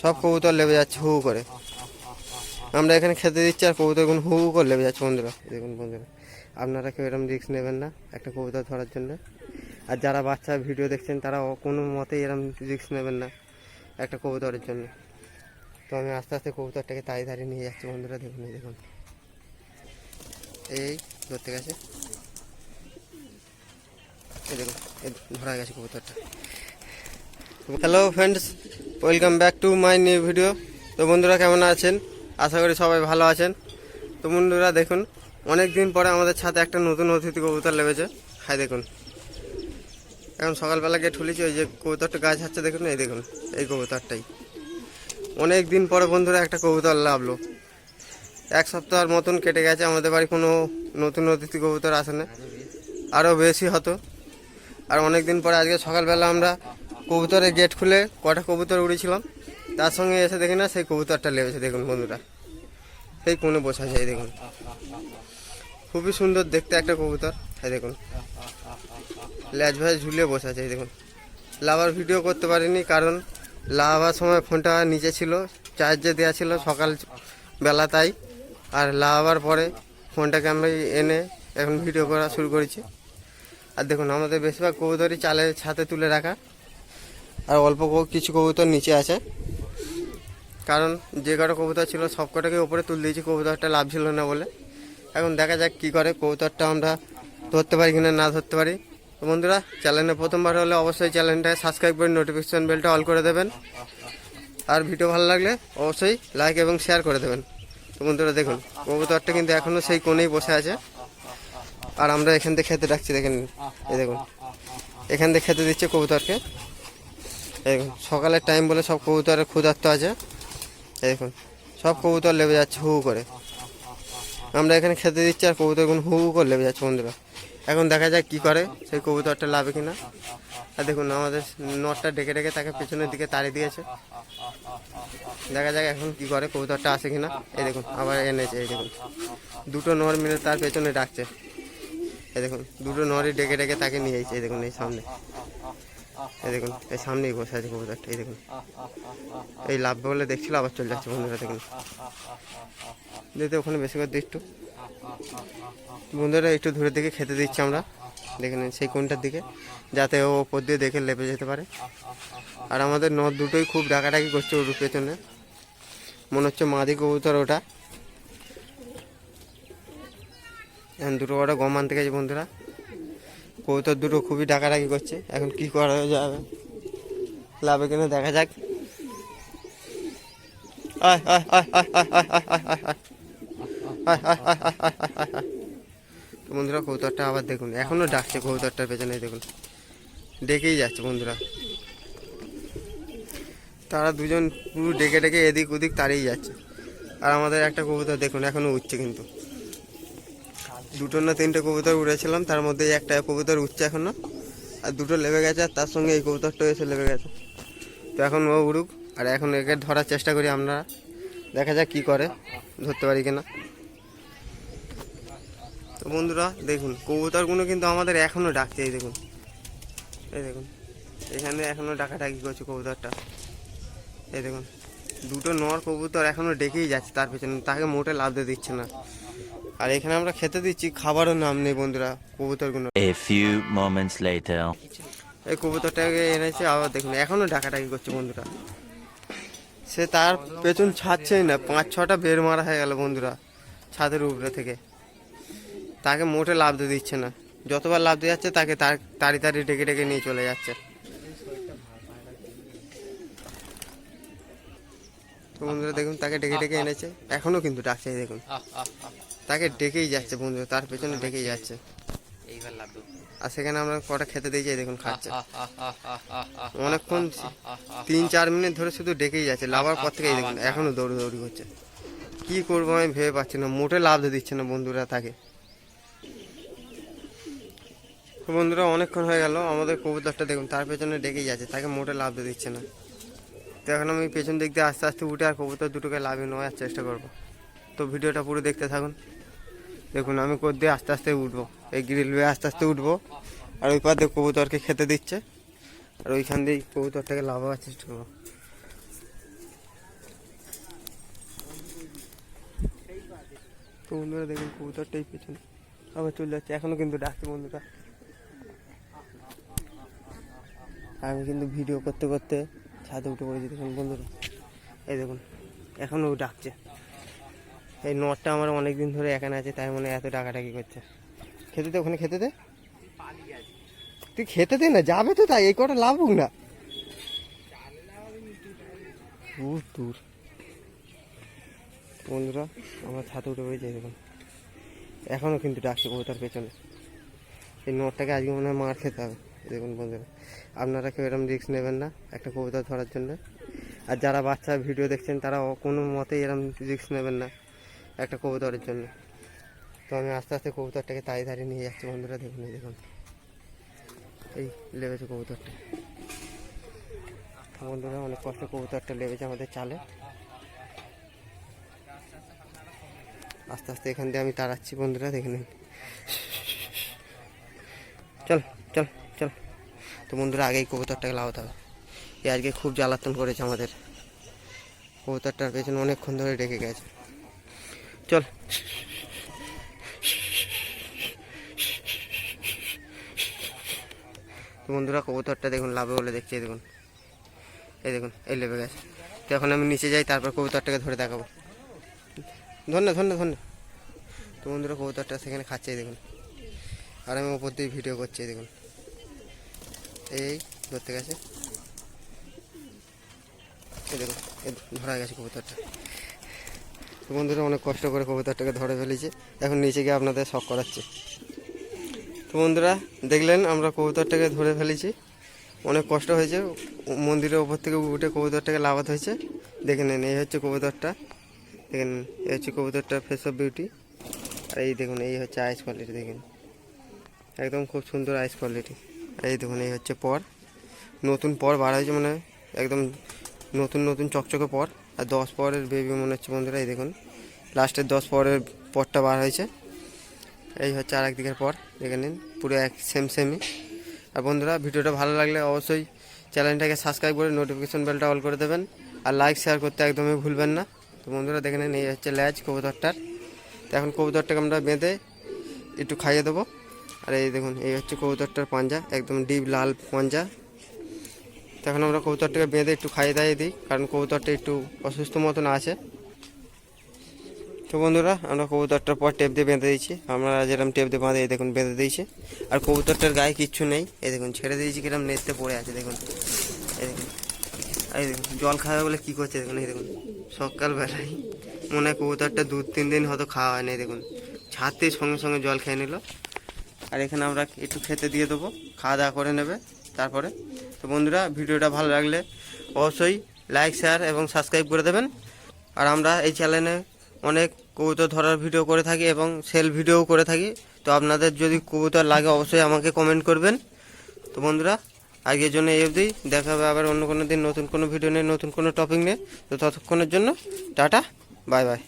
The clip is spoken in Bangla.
সব কবুতর লেবে যাচ্ছে হু হু করে। আমরা এখানে খেতে দিচ্ছি আর কবুতরগুলো হু হু করে লেবে যাচ্ছে বন্ধুরা। দেখুন বন্ধুরা, আপনারা কেউ এরকম রিস্ক নেবেন না একটা কবুতর ধরার জন্য। আর যারা বাচ্চা ভিডিও দেখছেন তারা কোনো মতেই এরকম রিস্ক নেবেন না একটা কবুতরের জন্য। তো আমি আস্তে আস্তে কবুতরটাকে তাড়িয়ে নিয়ে যাচ্ছি বন্ধুরা। দেখুন এই দেখুন, এই ধরতে গেছে, এই দেখুন এই ধরা গেছে কবুতরটা। Hello friends, welcome back to my new video. তো বন্ধুরা কেমন আছেন? আশা করি সবাই ভালো আছেন। তো বন্ধুরা দেখুন, অনেক দিন পরে আমাদের ছাদে একটা নতুন অতিথি কবুতর লেগেছে। হাই দেখুন, এখন সকালবেলা গিয়ে ঠুলেছি, ওই যে কবুতরটা গাছ হাচ্ছে দেখুন, এই দেখুন এই কবুতরটাই। অনেক দিন পরে বন্ধুরা একটা কবুতর লাভলো। এক সপ্তাহের মতন কেটে গেছে, আমাদের বাড়ি কোনো নতুন অতিথি কবুতর আসে না, আরও বেশি হতো। আর অনেক দিন পরে আজকে সকালবেলা আমরা কবুতরের গেট খুলে কটা কবুতর উড়েছিলাম, তার সঙ্গে এসে দেখি না সেই কবুতরটা লেগেছে। দেখুন বন্ধুরা, সেই কোণে বসা যায় দেখুন, খুবই সুন্দর দেখতে একটা কবুতর। এই দেখুন ল্যাজ ভ্যাজ ঝুলিয়ে বসে আছে। এই দেখুন, লাভার ভিডিও করতে পারিনি কারণ লাভার সময় ফোনটা নিচে ছিল, চার্জে দেওয়া ছিল সকাল বেলা, তাই। আর লাভার পরে ফোনটাকে আমরা এনে এখন ভিডিও করা শুরু করেছি। আর দেখুন আমাদের বেশিরভাগ কবুতরই চালের ছাদে তুলে রাখা, আর অল্প কিছু কবুতর নিচে আছে। কারণ যে কটা কবুতর ছিল সব কটাকে উপরে তুলে দিয়েছি, কবুতরটা লাভ ছিল না বলে। এখন দেখা যাক কী করে, কবুতরটা আমরা ধরতে পারি কিনা না ধরতে পারি। তো বন্ধুরা, চ্যানেলে প্রথমবার হলে অবশ্যই চ্যানেলটা সাবস্ক্রাইব করে নোটিফিকেশান বেলটা অল করে দেবেন। আর ভিডিও ভালো লাগলে অবশ্যই লাইক এবং শেয়ার করে দেবেন। তো বন্ধুরা দেখুন, কবুতরটা কিন্তু এখনও সেই কোণেই বসে আছে। আর আমরা এখান থেকে খেতে ডাকছি, দেখেন এই দেখুন, এখান থেকে খেতে দিচ্ছে কবুতরকে। এই দেখুন সকালের টাইম বলে সব কবুতরের ক্ষুধার্ত আছে। এই দেখুন সব কবুতর লেবে যাচ্ছে হু হু করে। আমরা এখানে খেতে দিচ্ছি আর কবুতরগুলো হু হু করে লেবে যাচ্ছে বন্ধুরা। এখন দেখা যাক কী করে, সেই কবুতরটা লাভে কিনা। আর দেখুন আমাদের নটটা ডেকে ডেকে তাকে পেছনের দিকে তাড়িয়ে দিয়েছে। দেখা যাক এখন কী করে, কবুতরটা আসে কিনা। এই দেখুন আবার এনেছে, এই দেখুন দুটো নর মিলে তার পেছনে ডাকছে। এই দেখুন দুটো নরই ডেকে ডেকে তাকে নিয়ে এসেছে। এই দেখুন এই সামনে, এই দেখুন এই সামনেই বসে আছে কবুতরটা। এই দেখুন এই লাভ বলে দেখছিল, আবার চলে যাচ্ছে বন্ধুরা। দেখুন দিতে ওখানে বেশি করে দিই একটু বন্ধুরা, একটু দূরের দিকে খেতে দিচ্ছি আমরা। দেখে নিন সেই কোনটার দিকে, যাতে ও ওপর দিয়ে দেখে লেপে যেতে পারে। আর আমাদের নদ দুটোই খুব ডাকাডাকি করছে ওর পেছনে, মনে হচ্ছে মাদি কবুতর ওটা। এখন দুটো বড় গম আনতে গেছে বন্ধুরা, কবুতর দুটো খুবই ডাকাডাকি করছে। এখন কি করা যাবে, লাভে কিনা দেখা যাক। তো বন্ধুরা কবুতরটা আবার দেখুন এখনো ডাকছে, কবুতরটার পেছনে দেখুন ডেকেই যাচ্ছে বন্ধুরা। তারা দুজন পুরো ডেকে ডেকে এদিক ওদিক তাড়িয়ে যাচ্ছে। আর আমাদের একটা কবুতর দেখুন এখনো উঠছে, কিন্তু দুটো না তিনটে কবুতর উড়েছিলাম, তার মধ্যে একটা কবুতর উঠছে এখনো, আর দুটো লেবে গেছে। আর তার সঙ্গে এই কবুতরটা এসে লেবে গেছে। তো এখন ও উড়ুক, আর এখন একে ধরার চেষ্টা করি আমরা, দেখা যাক কী করে, ধরতে পারি কিনা। তো বন্ধুরা দেখুন কবুতরগুলো কিন্তু আমাদের এখনও ডাকছে। এই দেখুন, এই দেখুন এখানে এখনও ডাকাডাকি করছে কবুতরটা। এই দেখুন দুটো নর কবুতর এখনও ডেকেই যাচ্ছে তার পেছনে, তাকে মোটে লাভ দিয়ে দিচ্ছে না। আর এখানে আমরা খেতে দিচ্ছি, খাবারও নাম নেই বন্ধুরা কবুতরগুলো। A few moments later. এই কবুতরটাকে এনেছে, আবার দেখুন এখনও ডাকাডাকি করছে বন্ধুরা। সে তার পেছন ছাড়ছেই না, 5-6টা বের মারা হয়ে গেল বন্ধুরা ছাদের উপরে থেকে, তাকে মোটে লাভ দিয়ে দিচ্ছে না। যতবার লাভ দিয়ে যাচ্ছে তাকে তাড়ি ডেকে ডেকে নিয়ে চলে যাচ্ছে। তো বন্ধুরা দেখুন তাকে ডেকে ডেকে এনেছে, এখনও কিন্তু ডাকছে। দেখুন তাকে ডেকেই যাচ্ছে বন্ধুরা, তার পেছনে ডেকেই যাচ্ছে। আর সেখানে আমরা কটা খেতে দিয়েছি, দেখুন খাচ্ছে অনেকক্ষণ, 3-4 মিনিট ধরে শুধু ডেকেই যাচ্ছে। লাভার পর থেকেই দেখুন এখনও দৌড়ি করছে। কি করবো আমি ভেবে পাচ্ছি না, মোটে লাভ দিয়ে দিচ্ছে না বন্ধুরা তাকে। তো বন্ধুরা অনেকক্ষণ হয়ে গেল, আমাদের কবুতরটা দেখুন তার পেছনে ডেকেই যাচ্ছে, তাকে মোটে লাভ দিয়ে দিচ্ছে না। তো এখন আমি পেছন দিক দিয়ে আস্তে আস্তে উঠে আর কবুতর দুটোকে লাভে নেওয়ার চেষ্টা করব। তো ভিডিওটা পুরো দেখতে থাকুন। দেখুন আমি কোদ দিয়ে আস্তে আস্তে উঠবো, এই গ্রিল বেয়ে আস্তে আস্তে উঠবো, আর ওই পার দিয়ে কবুতরকে খেতে দিচ্ছে, আর ওইখান দিয়েই কবুতরটাকে লাভাবার চেষ্টা করবো। তো বন্ধুরা দেখুন কবুতরটাই পেছনে আবার চলে যাচ্ছে, এখনো কিন্তু ডাকছে বন্ধুরা। আমি কিন্তু ভিডিও করতে করতে ছাদে উঠে পড়েছি দেখুন বন্ধুরা, এই দেখুন এখনো ডাকছে। এই নটটা আমার অনেক দিন ধরে এখানে আছে, তাই মনে হয় এত ডাকাডাকি করছে। খেতে দে, ওখানে খেতে দে, তুই খেতে দে না, যাবে তো তাই, এই কটা লাভুক না দূর। বন্ধুরা আমার ছাদে উঠে পড়েছে দেখুন, এখনও কিন্তু ডাকছে কবুতর পেছনে। এই নটটাকে আজকে মনে হয় মার খেতে হবে। দেখুন বন্ধুরা, আপনারা কেউ এরকম রিস্ক নেবেন না একটা কবুতর ধরার জন্য। আর যারা বাচ্চা ভিডিও দেখছেন তারা কোনো মতেই এরকম রিস্ক নেবেন না একটা কবুতরের জন্য। তো আমি আস্তে আস্তে কবুতরটাকে তাই ধারে নিয়ে যাচ্ছি বন্ধুরা। দেখুন এই দেখুন, এই লেবেছে কবুতরটা বন্ধুরা, অনেক কষ্ট কবুতরটা লেবেছে আমাদের চালে। আস্তে আস্তে এখান দিয়ে আমি তাড়াচ্ছি বন্ধুরা, দেখে নিন। চল চল চল। তো বন্ধুরা আগেই কবুতরটাকে লাগাতে হবে, এ আজকে খুব জ্বালাতন করেছে আমাদের। কবুতরটার পেছনে অনেকক্ষণ ধরে ডেকে গেছে। চল তো বন্ধুরা কবুতরটা দেখুন লাভে বলে দেখছি, এই দেখুন, এই দেখুন এই লেবে গেছে। তো এখন আমি নিচে যাই, তারপর কবুতরটাকে ধরে দেখাবো। ধন্য ধন্য ধন্য। তো বন্ধুরা কবুতরটা সেখানে খাচ্ছে, এই দেখুন, আর আমি ওপর দিয়ে ভিডিও করছি, দেখুন এই ধরতে গেছে, এই দেখুন এই ধরা গেছে কবুতরটা। তো বন্ধুরা অনেক কষ্ট করে কবুতরটাকে ধরে ফেলেছি, এখন নিচে গিয়ে আপনাদের শখ করাচ্ছি। তো বন্ধুরা দেখলেন আমরা কবুতরটাকে ধরে ফেলেছি, অনেক কষ্ট হয়েছে, মন্দিরের ওপর থেকে উঠে কবুতরটাকে লাভাতে হয়েছে। দেখে নেন এই হচ্ছে কবুতরটা, দেখে নেন এই হচ্ছে কবুতরটার ফেস অফ বিউটি। আর এই দেখুন এই হচ্ছে আইস কোয়ালিটি, দেখেন একদম খুব সুন্দর আইস কোয়ালিটি। আর এই দেখুন এই হচ্ছে পর, নতুন পর বার হয়েছে, মানে একদম নতুন নতুন চকচকে পর। আর 10 পরের বেবি মনে হচ্ছে বন্ধুরা, এই দেখুন লাস্টের 10 পরের পরটা বার হয়েছে। এই হচ্ছে আর একদিকের পর, দেখে নিন পুরো এক সেমই। আর বন্ধুরা ভিডিওটা ভালো লাগলে অবশ্যই চ্যানেলটাকে সাবস্ক্রাইব করে নোটিফিকেশন বেলটা অল করে দেবেন, আর লাইক শেয়ার করতে একদমই ভুলবেন না। তো বন্ধুরা দেখে নিন এই হচ্ছে ল্যাজ কবুতরটার। তো এখন কবুতরটাকে আমরা বেঁধে একটু খাইয়ে দেবো। আর এই দেখুন এই হচ্ছে কবুতরটার পাঞ্জা, একদম ডিপ লাল পাঞ্জা। তো এখন আমরা কবুতরটাকে বেঁধে একটু খাইয়ে দাইয়ে দিই, কারণ কবুতরটা একটু অসুস্থ মতন আছে। তো বন্ধুরা আমরা কবুতরটার পর টেপ দিয়ে বেঁধে দিয়েছি, আমরা যেরকম টেপ দিয়ে বাঁধে এই দেখুন বেঁধে দিয়েছি। আর কবুতরটার গায়ে কিচ্ছু নেই, এই দেখুন ছেড়ে দিয়েছি কিরম নেচতে পড়ে আছে, দেখুন এই দেখুন। এই দেখুন জল খাওয়া বলে কী করছে দেখুন, এই দেখুন সকালবেলায় মনে হয় কবুতরটা 2-3 দিন হয়তো খাওয়া হয়নি, দেখুন ছাড়তেই সঙ্গে সঙ্গে জল খেয়ে নিল। আর এখানে আমরা একটু খেতে দিয়ে দেবো, খাওয়া দাওয়া করে নেবে তারপরে। তো বন্ধুরা ভিডিওটা ভালো লাগলে অবশ্যই লাইক শেয়ার এবং সাবস্ক্রাইব করে দেবেন। আর আমরা এই চ্যানেলে অনেক কবুতর ধরার ভিডিও করে থাকি এবং সেল ভিডিও করে থাকি। তো আপনাদের যদি কবুতর লাগে অবশ্যই আমাকে কমেন্ট করবেন। তো বন্ধুরা আজকের জন্য এই অবধি, দেখা হবে আবার অন্য কোনো দিন নতুন কোনো ভিডিও নিয়ে, নতুন কোনো টপিক নিয়ে। তো ততক্ষণের জন্য টাটা, বাই বাই।